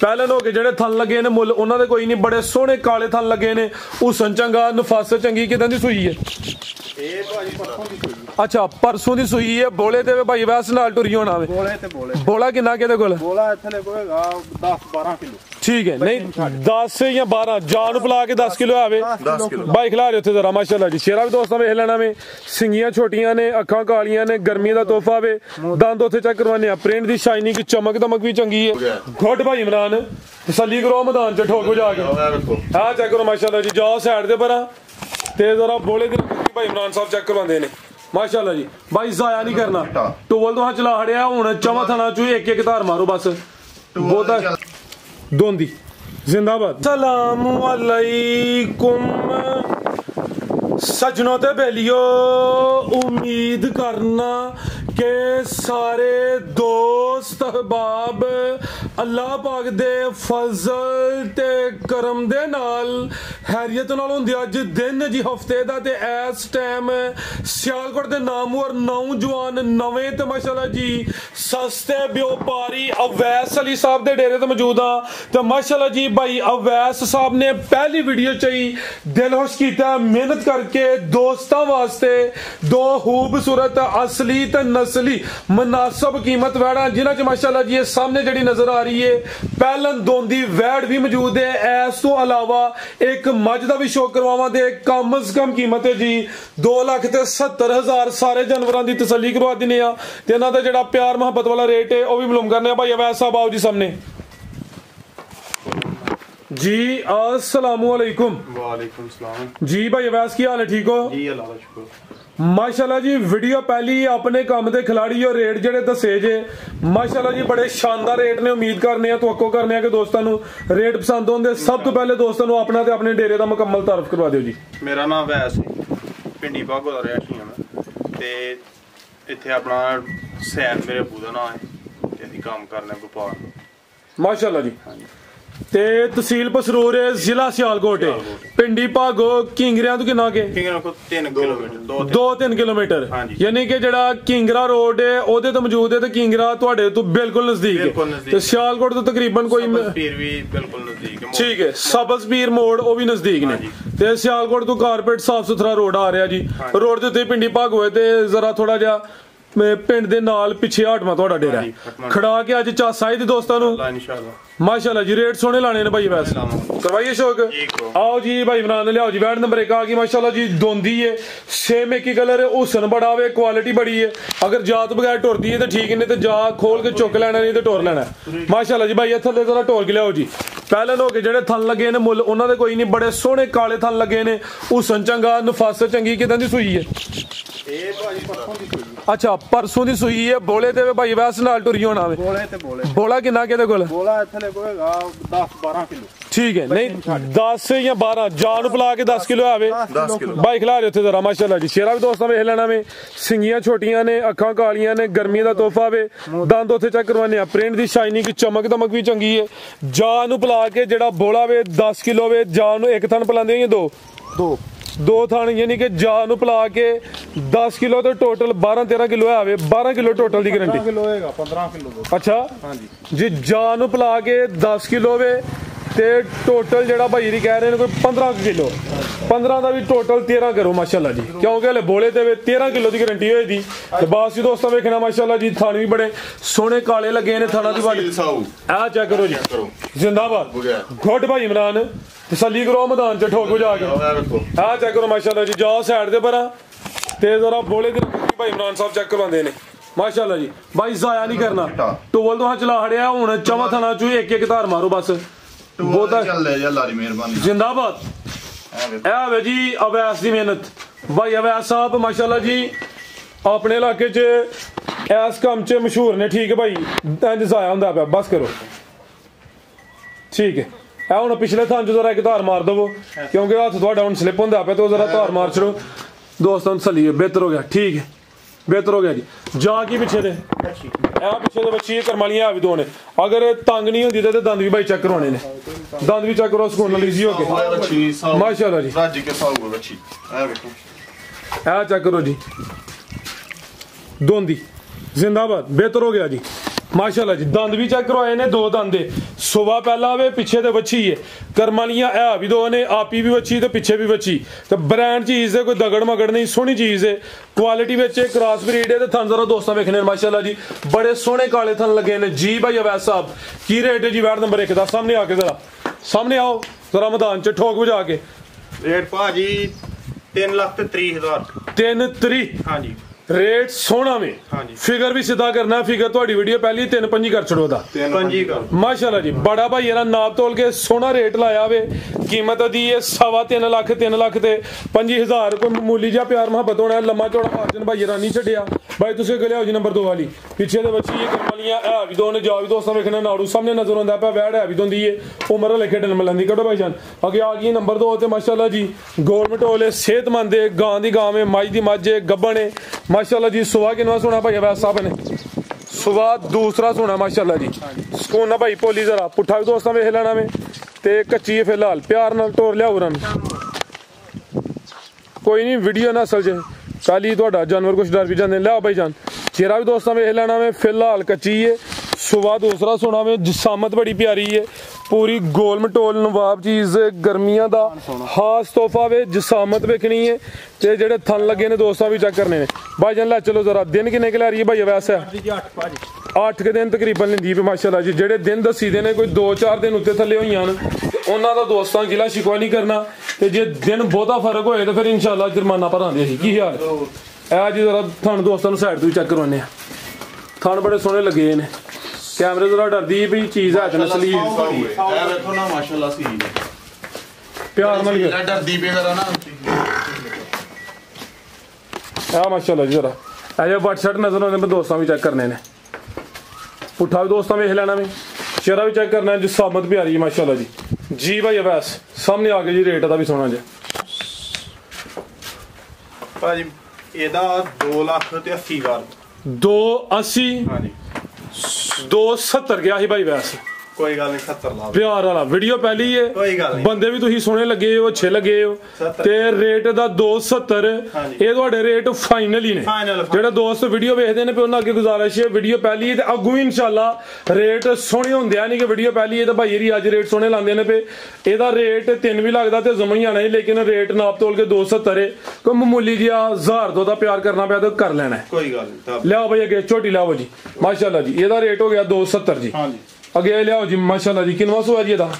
ਪਹਿਲਨ ਹੋ ਕੇ ਜਿਹੜੇ ਥਣ ਲੱਗੇ ਨੇ ਮੁੱਲ ਉਹਨਾਂ ਦੇ ਕੋਈ ਨਹੀਂ, ਬੜੇ ਸੋਹਣੇ ਕਾਲੇ ਥਣ ਲੱਗੇ ਨੇ। ਹੁਸਨ ਚੰਗਾ, ਨਫਾਸਤ ਚੰਗੀ। ਕਿਦਾਂ ਦੀ ਸੂਈ ਹੈ ਇਹ ਭਾਜੀ ਪਰਸੋਂ ਦੀ ਸੂਈ। ਅੱਛਾ ਪਰਸੋਂ ਦੀ ਸੂਈ ਹੈ। ਬੋਲੇ ਤੇ ਭਾਈ ਵੈਸ ਨਾਲ ਟੁਰੀ ਹੋਣਾ ਵੇ। ਬੋਲੇ ਤੇ ਬੋਲੇ। ਬੋਲਾ ਕਿੰਨਾ ਕਿਹਦੇ ਕੋਲ? ਬੋਲਾ ਇੱਥੇ ਲੈ ਕੋਏਗਾ 10-12 ਕਿਲੋ। ठीक है, नहीं 10 या 12 जान पिला के 10 किलो आवे भाई खिला रहे थे जरा माशाल्लाह जी। शेरा भी दोस्तों वेख लेना में, सिंगियां छोटियां ने, अखां कालियां ने, गर्मी का तोहफा वे। दंद उत्थे चेक करवाने, प्रिंट दी शाइनिंग चमक दमक भी चंगी है। गुड भाई इमरान तसल्ली करो मैदान च ठोको जाके। हां चेक करो माशाल्लाह जी। जाओ साइड दे परा ते जरा बोले दे भाई इमरान साहब चेक करवांदे ने माशाल्लाह जी। भाई जाया नहीं करना, टोल तो चला हड़िया हुण चवा थना चो एक एक धार मारो बस। बहुत दोंदी जिंदाबाद। सलामु अलैकुम सजनों ते बेलियो, उम्मीद करना के सारे दोस्त अहबाब अल्लाह पाक दे फजल ते करम दे नाल हैरियत नाल हुंदे। अज दिन जी हफ्ते दा ते इस टाइम सियालकोट दे नामवर नौजवान नवें ते माशाल्लाह जी सस्ते व्यापारी अवैस अली साहब दे डेरे ते मौजूद आ। ते माशाल्लाह जी भाई अवैस साहब ने पहली वीडियो च ही दिल खुश कीता, मेहनत करके दोस्तां वास्ते दो खूबसूरत असली ते नस्ली मुनासिब कीमत वैड़ा जिन्हां च माशाल्लाह जी सामने जिहड़ी नजर आ रही है पहलन दोंदी वैड़ भी मौजूद है। इस तो अलावा एक मज का भी शो करवावां दे कम अज कम कीमत है जी 2,70,000 सारे जानवरों की तसल्ली करवा दिने आ। ते इन्हां दा जिहड़ा प्यार मुहब्बत वाला रेट है वह भी मालूम करने भाई अवैस साहब आओ जी सामने जी। अस्सलामु अलैकुम। वालेकुम सलाम जी भाई अवैस की हाल है? ठीक हो जी, अल्लाह का शुक्र। माशाल्लाह जी वीडियो पहली अपने काम दे खिलाड़ी और रेट जेडे दसे जे माशाल्लाह जी बड़े शानदार रेट ने। उम्मीद करने तवक्को करने कि दोस्तों रेट पसंद होंगे। सब तो पहले दोस्तों अपना ते अपने डेरे का मुकम्मल तारफ करवा दिओ जी। मेरा नाम वैस पिंडी भागो दा रहती हां मैं ते इत्थे अपना सैन मेरे अबू दा नाम है ते असीं काम करने व्यापार माशाल्लाह जी। ते तहसील पसरूर है, जिला सियालकोट है, पिंडी भागो किंगरिया तो किन्ना के 3 किलोमीटर 2-3 किलोमीटर यानी कि जेड़ा किंगरा रोड है ओदे तो मौजूद है ते किंगरा तुहाडे तो बिल्कुल नजदीक है ते सियालकोट तो तकरीबन कोई पीर भी बिल्कुल नजदीक है। ठीक है, सब्ज पीर मोड़ वो भी नजदीक ने ते सियालकोट तो कारपेट साफ सुथरा रोड आ रहा जी। रोड दे उत्ते पिंडी भागो है ते जरा थोड़ा जा पिंड दे नाल पिछे हटवा तुहाडा डेरा खड़ा के अज चास आई दी दोस्तां नूं माशाल्लाह जी। रेट सोहने लाने ने भाई वैसे करवाइए शौक। आओ जी भाई इमरान ने लियाओ जी। वैड नंबर 1 आ गई माशाल्लाह जी। दोंदी है सेम एक ही कलर है, हुसन बड़ा वे, क्वालिटी बड़ी है। अगर जात बगैर टुरदी है तो ठीक नहीं तो जा खोल के चुक लेना नहीं तो टोर लेना माशाल्लाह जी। भाई थल्ले जरा टोर के लियाओ जी। पहलन हो के जेडे थन लगे ने मुੱਲ ਉਹਨਾਂ ਦੇ ਕੋਈ ਨਹੀਂ, बड़े सोहने काले थन लगे ने। हुसन चंगा, नफासत चंगी। किदां दी सूई है? ਇਹ ਭਾਜੀ ਪਰਸੋਂ ਦੀ ਸੂਈ। अच्छा परसों ਦੀ सूई है। बोले ते भाई वैस नाल टुरी होना वे। ਬੋਲੇ ਤੇ ਬੋਲੇ। बोला किन्ना किहदे कोल? ਬੋਲਾ ਇੱਥੇ ਲੈ ਕੋਏਗਾ 10-12 किलो। ठीक है, नहीं 10 या 12 जान पिला के 10 किलो आवे भाई खिला रहे थे जरा माशाल्लाह जी। शेरा भी दोस्तों वेख लेना में, सिंगियां छोटियां ने, अखां कालियां ने, गर्मी का तोहफा वे। दंद उत्थे चेक करवाने, प्रिंट दी शाइनिंग चमक दमक भी चंगी है। जान पिला के जेड़ा बोला वे 10 किलो वे। जान एक थन पिलांदे या दो थान यानी कि जान पिला के 10 किलो तो टोटल 12-13 किलो आवे। 12 किलो टोटल की गारंटी 15 किलो। अच्छा हाँ जी जान पिला के 10 किलो वे ते टोटल जेड़ा भाई जी कह रहे हैं कोई 15 किलो 15 का भी टोटल 13 करो माशाल्लाह जी। क्योंकि हले बोले ते 13 किलो की गारंटी होई दी। ते बास जी दोस्तों वेखना माशाल्लाह जी थान भी बड़े सोहने काले लगे ने थाना दी वाली आ चेक करो जी। जिंदाबाद गुड भाई इमरान तसल्ली करो मैदान च ठोको जाके। आ चेक करो माशाल्लाह जी। जाओ साइड दे परा ते जरा बोले दे भाई इमरान साहब चेक करवांदे ने माशाल्लाह जी। भाई जाया नहीं करना, टोल तो चला हड़िया हुण चवा थना चो एक एक धार मारो बस। बहुत जिंदाबाद है जी अवैस की मेहनत। भाई अवैस साहब माशाल्लाह जी अपने इलाके च इस काम च मशहूर ने। ठीक है भाई इंज जाया होंदा पे बस करो ठीक है। हुण पिछले थान च जरा एक धार मार दवो क्योंकि हत्थ तुहाडा हुण स्लिप होंदा पे तो जरा धार मार छड़ो दोस्तों तसल्ली बेहतर हो गया। ठीक है बेहतर हो गया जी। जा की पिछे दे पिछे दे बच्ची करमालियां भी दो ने। अगर तंग नहीं होंदी तो दंद भी भाई चेक करवाने ने। दंद भी चेक करो सुकून इजी हो गए माशाल्लाह जी। चेक करो जी दोंदी जिंदाबाद बेहतर हो गया जी। माशाल्लाह जी दंद भी चेक करवाए ने, 2 दंद सुबह पहला वे पिछे ते बच्ची है, करमालियां है भी 2 ने, आपी भी बच्ची ते पिछे भी बच्ची, तो ब्रांड चीज़ है, कोई दगड़ मगड़ नहीं, सोहनी चीज़ है, क्वालिटी बेचे क्रॉस ब्रीड है। थन जरा दोस्तों वेखने माशाल्लाह जी बड़े सोहने काले थन लगे ने जी। भाई अवैस साहब की रेट है जी? वार्ड नंबर 1 का सामने आके जरा सामने आओ जरा मैदान च ठोक बजा के। रेट भाजी 3,30,000। 3,30,000 हाँ जी रेट सोना में। हाँ जी। फिगर भी सीधा करना, फिगर थोड़ी वीडियो पहली 3,5 कर छड़ो दा। 3,5 का माशाल्लाह जी बड़ा भाई ना नाप तोल के सोना रेट लाया वे। कीमत दी है 3.25 लाख 3 लाख ते 25,000 कोई मामूली जा प्यार मुहब्बत होना। लम्मा चौड़ा मार्जिन भाई नहीं छड़िया। भाई तुसे गले हो जी नंबर 2 वाली पीछे दे बच्ची करमालियां है भी 2 ने, जा भी दोस्तों वेखना नाड़ू सामने नजर आंदा पे, वैड़ है भी दोंदी है, उम्र वाले खेडन मिलंदी। कटो भाई जान अगे आ गई नंबर 2 ते माशाल्लाह जी गोल मटोले सेहतमंद है, गां दी गां में, मज दी मज है, गब्बन है माशाल्लाह जी। सुबह किनवा सोना भाई अवैस साहब ने? सुबह दूसरा सोना माशाल्लाह जी। सुकून ना भाई पोली जरा पुट्ठा भी दोस्तों वेख लेना में, ते कच्ची है फिलहाल प्यार नाल टोर लिया उरन कोई नहीं वीडियो ना असल च कल ही थोड़ा जानवर कुछ डर भी जाते लिया भाई जान। चेहरा भी दोस्तों वेख लेना में फिलहाल कच्ची है। सुबह दूसरा सोना में, जिसामत बड़ी प्यारी है, पूरी गोल मटोल नवाब चीज गर्मियां दा खास तोहफा वे। जिसामत वेखनी है ते जेड़े थन लगे ने दोस्तों भी चेक करने ने। भाई जान लै चलो जरा दिन किन्ने के लै रही है भाई वैसे? 8 के दिन तकरीबन लेंदी पे माशाल्लाह जी। जेड़े दिन दसी दे ने कोई 2-4 दिन उत्ते थल्ले होईयां न उन्हां दा दोस्तां गिला शिकवा नहीं करना, ते जे दिन बहुता फर्क होए तो फिर इंशाल्लाह जुर्माना भरांदे ही। की हाल है जी? जरा थन दोस्तों साइड तो चेक करवाने। थन बड़े सोहने लगे ने, कैमरे जरा डरदी भी चीज है नस्ली देखो ना माशाल्लाह सी प्यार नाल डरदी पे करा ना माशाल्लाह जी। जरा ऐसे वट शर्ट नजर आने में दोस्तों भी चेक करने ने। पुट्ठा भी दोस्तों वेख लेना में, चेहरा भी चेक करना है, जिसामत प्यारी है माशाल्लाह जी। जी भाई अवैस सामने आके जी रेट दा भी सोना जी भाजी ਇਹਦਾ 2,80,000। 280 हाँ जी 270 गया ही भाई वैसे कोई गल नहीं 70 ला प्यार वाला वीडियो पहली है। कोई गल नहीं। बंदे भी तुसी सोहने लगे हो, अच्छे लगे हो, 70 ते रेट दा 270 हाँ जी। ਇਹ ਤੁਹਾਡੇ ਰੇਟ ਫਾਈਨਲ ਹੀ ਨੇ। ਜਿਹੜੇ ਦੋਸਤ ਵੀਡੀਓ ਵੇਖਦੇ ਨੇ ਪੇ ਉਹਨਾਂ ਅੱਗੇ ਗੁਜ਼ਾਰਿਸ਼ ਹੈ ਵੀਡੀਓ ਪਹਿਲੀ ਹੈ ਤੇ ਅੱਗੋਂ ਵੀ ਇਨਸ਼ਾਅੱਲਾ ਰੇਟ ਸੋਹਣੇ ਹੁੰਦੇ ਆ। ਨਹੀਂ ਕਿ ਵੀਡੀਓ ਪਹਿਲੀ ਹੈ ਤਾਂ ਭਾਈ ਇਹਦੀ ਅੱਜ ਰੇਟ ਸੋਹਣੇ ਲਾਉਂਦੇ ਨੇ ਪੇ। ਇਹਦਾ ਰੇਟ 3 ਵੀ ਲੱਗਦਾ ਤੇ ਜ਼ਮਾ ਹੀ ਆਣਾ ਹੈ, ਲੇਕਿਨ ਰੇਟ ਨਾਪ ਤੋਲ ਕੇ 270 ਹੈ। ਕੋਈ ਮਾਮੂਲੀ ਜਿਹਾ 1000 2 ਦਾ ਪਿਆਰ ਕਰਨਾ ਪਿਆ ਤਾਂ ਕਰ ਲੈਣਾ ਹੈ। कोई गल नहीं ਲਿਆਓ ਭਾਈ ਅੱਗੇ ਝੋਟੀ ਲਿਆਓ ਜੀ ਮਾਸ਼ਾਅੱਲਾ ਜੀ। ਇਹਦਾ ਰੇਟ ਹੋ ਗਿਆ 270 ਜੀ। हाँ जी ਅੱਗੇ ਲਿਆਓ ਜੀ ਮਾਸ਼ਾਅੱਲਾ ਜੀ। ਕਿੰਨਵਾ ਸੂਆ ਜੀ ਇਹਦਾ?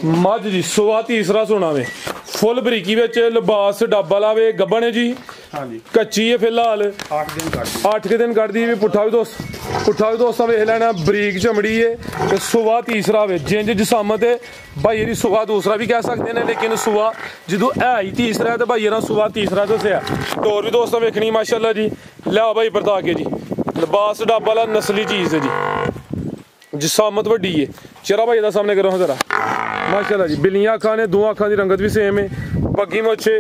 ਮੱਝ ਜੀ ਸੁਬਾ ਤੀਸਰਾ ਸੋਨਾ ਵੇ, ਫੁੱਲ ਬਰੀਕੀ ਵਿੱਚ ਲਿਬਾਸ ਡੱਬਾ ਲਾਵੇ, ਗੱਬਣ ਹੈ ਜੀ। हाँ जी ਕੱਚੀ ਹੈ ਫਿਲਹਾਲ 8 दिन काट 8 ਕੇ ਦਿਨ ਕੱਢਦੀ ਵੀ। ਪੁੱਠਾ ਵੀ ਦੋਸਤਾਂ ਵੇਖ ਲੈਣਾ, ਬਰੀਕ ਚਮੜੀ ਹੈ ਤੇ ਸੁਬਾ ਤੀਸਰਾ ਵੇ, ਜਿੰਜ ਜਸਾਮਤ ਹੈ ਭਾਈ ਇਹਦੀ। ਸੁਬਾ ਦੂਸਰਾ ਵੀ ਕਹਿ ਸਕਦੇ ਨੇ, ਲੇਕਿਨ ਸੁਬਾ ਜਦੋਂ ਹੈ ਹੀ ਤੀਸਰਾ ਤੇ ਭਾਈ ਇਹਨਾਂ ਸੁਬਾ ਤੀਸਰਾ ਦੱਸਿਆ। ਟੋਰ ਵੀ ਦੋਸਤਾਂ ਵੇਖਣੀ ਮਾਸ਼ਾਅੱਲਾ ਜੀ। ਲਿਆ ਭਾਈ ਵਰਤਾ ਕੇ ਜੀ, ਲਿਬਾਸ ਡੱਬਾ ਵਾਲਾ ਨਸਲੀ ਚੀਜ਼ ਹੈ ਜੀ, जिसामत वड्डी है। चेहरा भाई सामने करो जरा माशाल्लाह जी। बिल्लियां अखां ने, 2 अखां की रंगत भी सेम है, बग्गी मुछे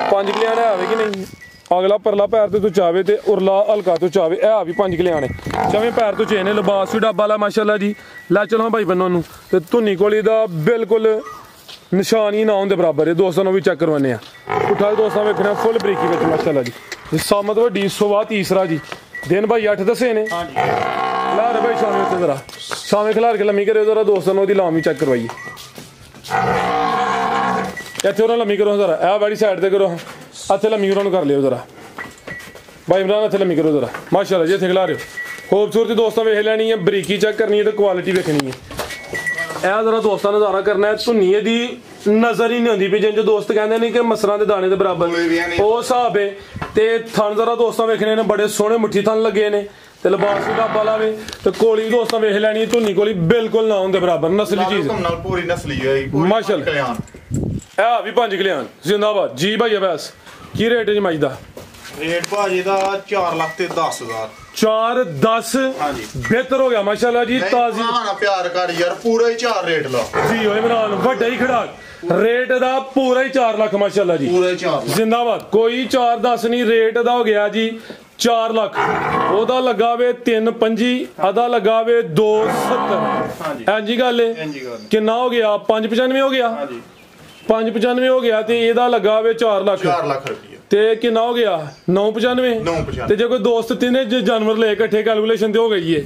5 किलियां है कि नहीं? अगला परला पैर तो चावे ते उरला हल्का तो चावे है भी 5 किलियां ने, चवें पैर तो चेने। लिबास भी डब्बा ला माशाल्लाह जी। लै चलो भाई बनो नूं ते धुनी कोली दा बिल्कुल निशान ही ना होने बराबर है। दोस्तों भी चेक करवाने पुट्ठा दोस्तों वेखना फुल बरीकी में माशाल्लाह जी। जिसामत वड्डी सुबह तीसरा जी। दिन भाई 8 दसे ने। खिलार भाई शामी उत्ते जरा शामी खिलार के लम्मी करो जरा दोस्तों ने लाम भी चेक करवाइए। इतने उन्हें लम्मी करो जरा, ए वाली साइड से करो, इतने लम्मी करो कर लियो जरा भाई इमरान, इतने लम्मी करो जरा माशाल्लाह जी। इतने खिला रहे हो खूबसूरती दोस्तों वेख लैनी है, बरीकी चेक करनी है तो क्वालिटी वेखनी है। ਇਹ जरा दोस्तों नज़ारा करना है। धुनी दी नजर ही नहीं आती भी, जिंज दोस्त कहते हैं कि मसरां दे दाने दे बराबर वो हिसाब है। ते थन जरा दोस्तों वेखने ने बड़े सोहने मुट्ठी थन लगे ने, ते लिबास भी ढाबा लावे ते कोली दोस्तों वेख लैनी। धुनी कोली बिल्कुल ना होंदे बराबर, नस्ली चीज पूरी नस्ली है माशाल्लाह। है भी 5 किलियां जिंदाबाद जी भाई अवैस। की रेट है जी मज दा? रेट भाजी दा 4,10,000। 4,10 हाँ जी बेहतर हो गया माशाल्लाह जी। ताजी प्यार कर यार पूरा ही 4 रेट ला जी होए इमरान, वड्डा ही खड़ा रेट दा पूरा ही 4 लाख माशाल्लाह जी। पूरा ही 4 जिंदाबाद। कोई 4,10 नहीं, रेट दा हो गया जी 4 लाख। ओदा लगा वे 3,25, अदा लगा वे 270। इंजी गल है किन्ना हो गया? 595 हो गया। 595 हो गया ते एदा लगा वे 4 लाख। 4 लाख रुपया ਤੇ ਕਿੰਨਾ ਹੋ ਗਿਆ 995 995 ਤੇ ਜੇ ਕੋਈ ਦੋਸਤ ਤਿੰਨੇ ਜਾਨਵਰ ਲੈ ਇਕੱਠੇ ਕੈਲਕੂਲੇਸ਼ਨ ਤੇ ਹੋ ਗਈ ਏ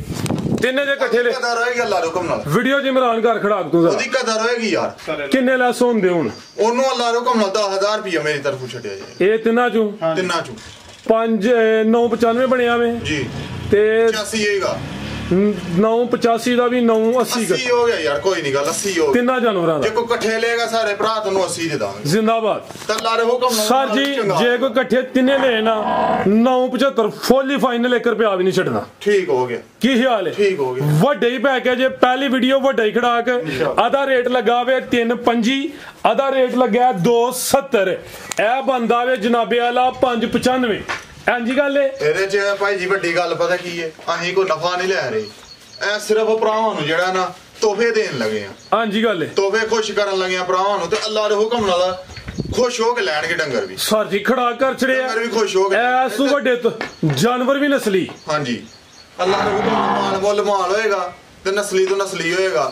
ਤਿੰਨੇ ਜੇ ਇਕੱਠੇ ਲੈ ਕਦਰ ਹੋਏਗੀ ਅੱਲਾ ਦੇ ਹੁਕਮ ਨਾਲ ਵੀਡੀਓ ਚ ਇਮਰਾਨ ਘਰ ਖੜਾ ਤੂੰ ਜ਼ਰਾ ਉਹਦੀ ਕਦਰ ਹੋਏਗੀ ਯਾਰ ਕਿੰਨੇ ਲੈਸ ਹੁੰਦੇ ਹੁਣ ਉਹਨੂੰ ਅੱਲਾ ਦੇ ਹੁਕਮ ਨਾਲ 10000 ਰੁਪਏ ਮੇਰੀ ਤਰਫੋਂ ਛੱਡਿਆ ਜਾਏ ਇਹ ਤਿੰਨਾਂ ਚੋਂ ਤਿੰਨਾਂ ਚੋਂ 995 ਬਣਿਆ ਵੇ ਜੀ ਤੇ 85 ਹੋਏਗਾ 985 ਦਾ ਵੀ 980 80 ਹੋ ਗਿਆ ਯਾਰ ਕੋਈ ਨਹੀਂ ਗੱਲ 80 ਹੋ ਗਿਆ ਤਿੰਨਾਂ ਜਾਨਵਰਾਂ ਜੇ ਦਾ ਕੋਈ ਇਕੱਠੇ ਲਏਗਾ ਸਾਰੇ ਭਰਾ ਤੁਹਾਨੂੰ 80 ਦੇ ਦਾਂਗੇ ਜ਼ਿੰਦਾਬਾਦ ਤਾਂ ਅੱਲਾ ਦੇ ਹੁਕਮ ਨਾਲ ਸਰ ਜੀ ਜੇ ਕੋਈ ਇਕੱਠੇ ਤਿੰਨੇ ਲੈ ਨਾ 975 ਫੁੱਲੀ ਫਾਈਨਲ 1 ਰੁਪਿਆ ਵੀ ਨਹੀਂ ਛੱਡਣਾ ਠੀਕ ਹੋ ਗਿਆ ਕੀ ਖਿਆਲ ਹੈ ਠੀਕ ਹੋ ਗਿਆ ਵੱਡੇ ਹੀ ਪੈਕੇਜ ਪਹਿਲੀ ਵੀਡੀਓ ਵੱਡਾ ਹੀ ਖੜਾਕ ਆਧਾ ਰੇਟ ਲੱਗਾ ਵੇ 325 ਆਧਾ ਰੇਟ ਲੱਗਿਆ 270 ਇਹ ਬੰਦਾ ਵੇ ਜਨਾਬੇ ਵਾਲਾ 595 ਹਾਂਜੀ ਗੱਲ ਏ ਇਹਦੇ ਚ ਭਾਈ ਜੀ ਵੱਡੀ ਗੱਲ ਪਤਾ ਕੀ ਹੈ ਅਸੀਂ ਕੋਈ ਨਫਾ ਨਹੀਂ ਲੈ ਰਹੇ ਐ ਸਿਰਫ ਭਰਾਵਾਂ ਨੂੰ ਜਿਹੜਾ ਨਾ ਤੋਹਫੇ ਦੇਣ ਲੱਗੇ ਆ ਹਾਂਜੀ ਗੱਲ ਏ ਤੋਹਫੇ ਖੁਸ਼ ਕਰਨ ਲੱਗੇ ਆ ਭਰਾਵਾਂ ਨੂੰ ਤੇ ਅੱਲਾ ਦੇ ਹੁਕਮ ਨਾਲ ਖੁਸ਼ ਹੋ ਕੇ ਲੈਣਗੇ ਡੰਗਰ ਵੀ ਸਰ ਜੀ ਖੜਾ ਕਰ ਛੜਿਆ ਡੰਗਰ ਵੀ ਖੁਸ਼ ਹੋ ਕੇ ਐਸ ਤੋਂ ਵੱਡੇ ਜਾਨਵਰ ਵੀ ਨਸਲੀ ਹਾਂਜੀ ਅੱਲਾ ਦੇ ਹੁਕਮ ਨਾਲ ਮਾਲ ਮੁੱਲ ਮਾਲ ਹੋਏਗਾ ਤੇ ਨਸਲੀ ਤੋਂ ਨਸਲੀ ਹੋਏਗਾ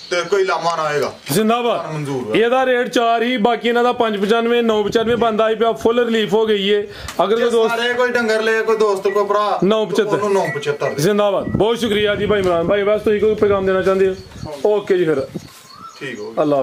ਤੇ ਕੋਈ ਲਾਮਾ ਨਾ ਹੋਏਗਾ ਜ਼ਿੰਦਾਬਾਦ ਮਨਜ਼ੂਰ ਹੈ। ਇਹਦਾ ਰੇਟ 4 ਹੀ ਬਾਕੀ ਇਹਨਾਂ ਦਾ 595 995 ਬੰਦਾ ਹੀ ਪਿਆ ਫੁੱਲ ਰਿਲੀਫ ਹੋ ਗਈ ਏ ਅਗਰ ਕੋਈ ਦੋਸਤ ਸਾਰੇ ਕੋਈ ਡੰਗਰ ਲੈ ਕੋਈ ਦੋਸਤ ਕੋਈ ਭਰਾ 975 ਉਹਨੂੰ 975 ਦੇ ਜ਼ਿੰਦਾਬਾਦ ਬਹੁਤ ਸ਼ੁਕਰੀਆ ਜੀ ਭਾਈ ਇਮਰਾਨ ਭਾਈ ਬਸ ਤੁਸੀਂ ਕੋਈ ਪੈਗਾਮ ਦੇਣਾ ਚਾਹੁੰਦੇ ਹੋ ਓਕੇ ਜੀ ਫਿਰ ਠੀਕ ਹੋ ਗਿਆ ਅੱਲਾ